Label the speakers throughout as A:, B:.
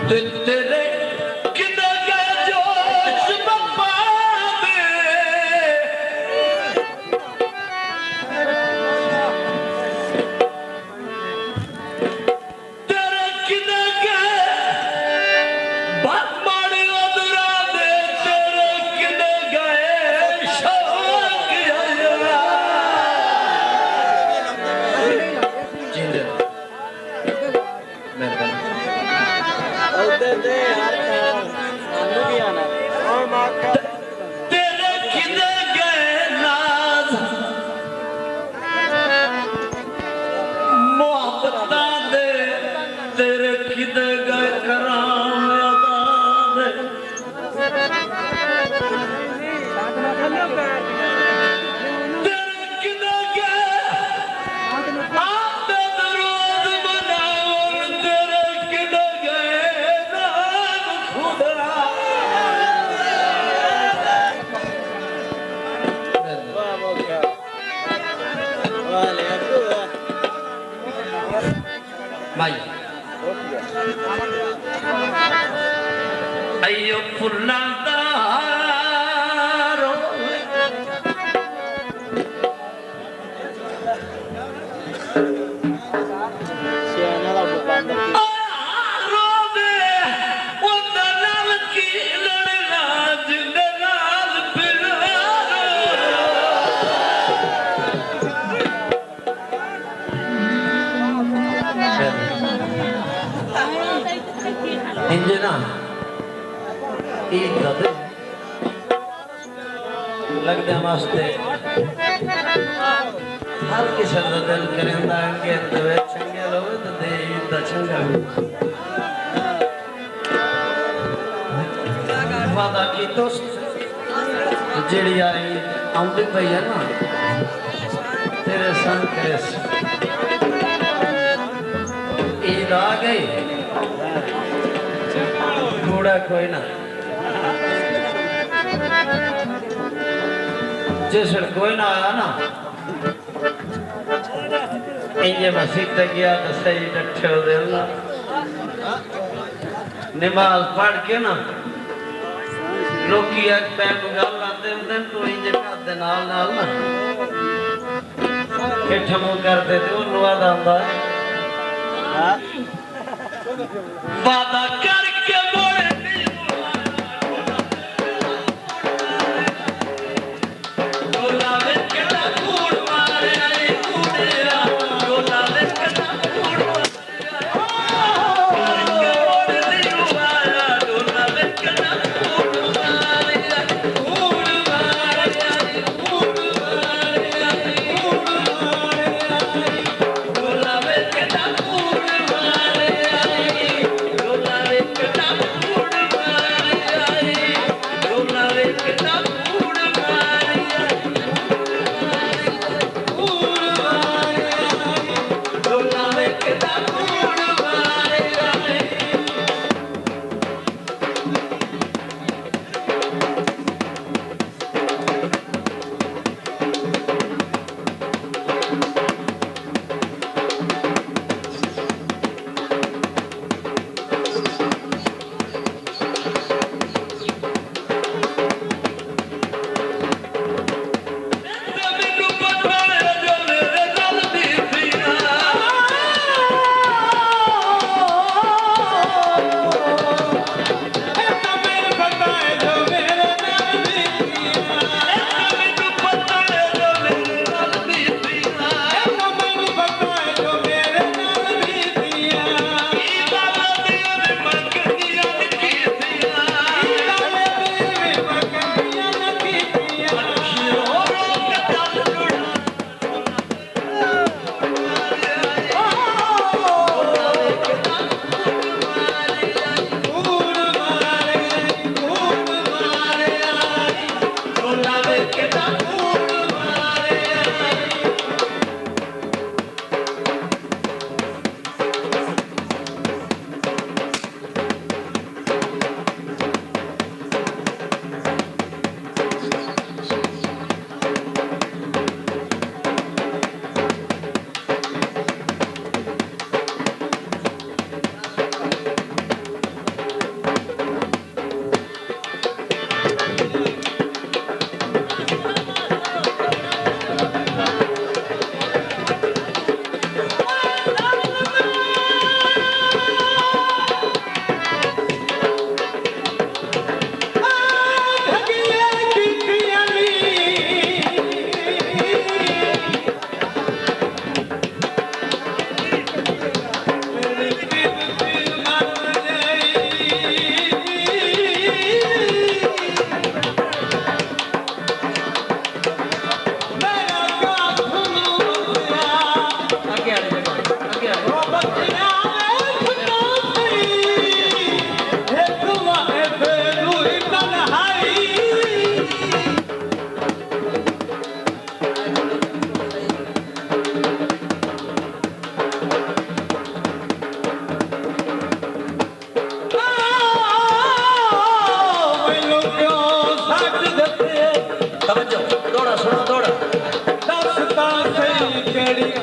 A: तेरे किधर गए जोश बाबा दे तेरे किधर गए बात मारी अधूरा दे तेरे किधर गए शौक जिंदे तेरे किधर गए नाज मोहब्बत दे तेरे किधर गए कराम अदा दे तेरे किधर गए आते दरूद बनाओ तेरे किधर गए नाम खुदा भाई अयो फुल्लादारो रोवे उन्दा नाल की लड़ना जिंदे नाल इंजे ना ईद का दिन लगदे वास्ते हर किसी का दिल करेंदा के दवे चंगे लोग तो दे ईद दा चंगा वादा की दोस्त जेड़ी आई आउंदी पई है ना तेरे संग करे ईद आ गई थोड़ा कोई ना जिस कोई ना आया ना इंजे मस्जिद तक गया तो सही डटे दे नमाज पढ़ के ना लोग एक टाइम गल लाते होंगे तो इंजे करते नाल नाल ना हेठ मुंह करते थे उन्होंने वादा होंदा वादा करके मोड़े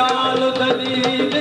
B: ਕਾਲ ਕਦੀ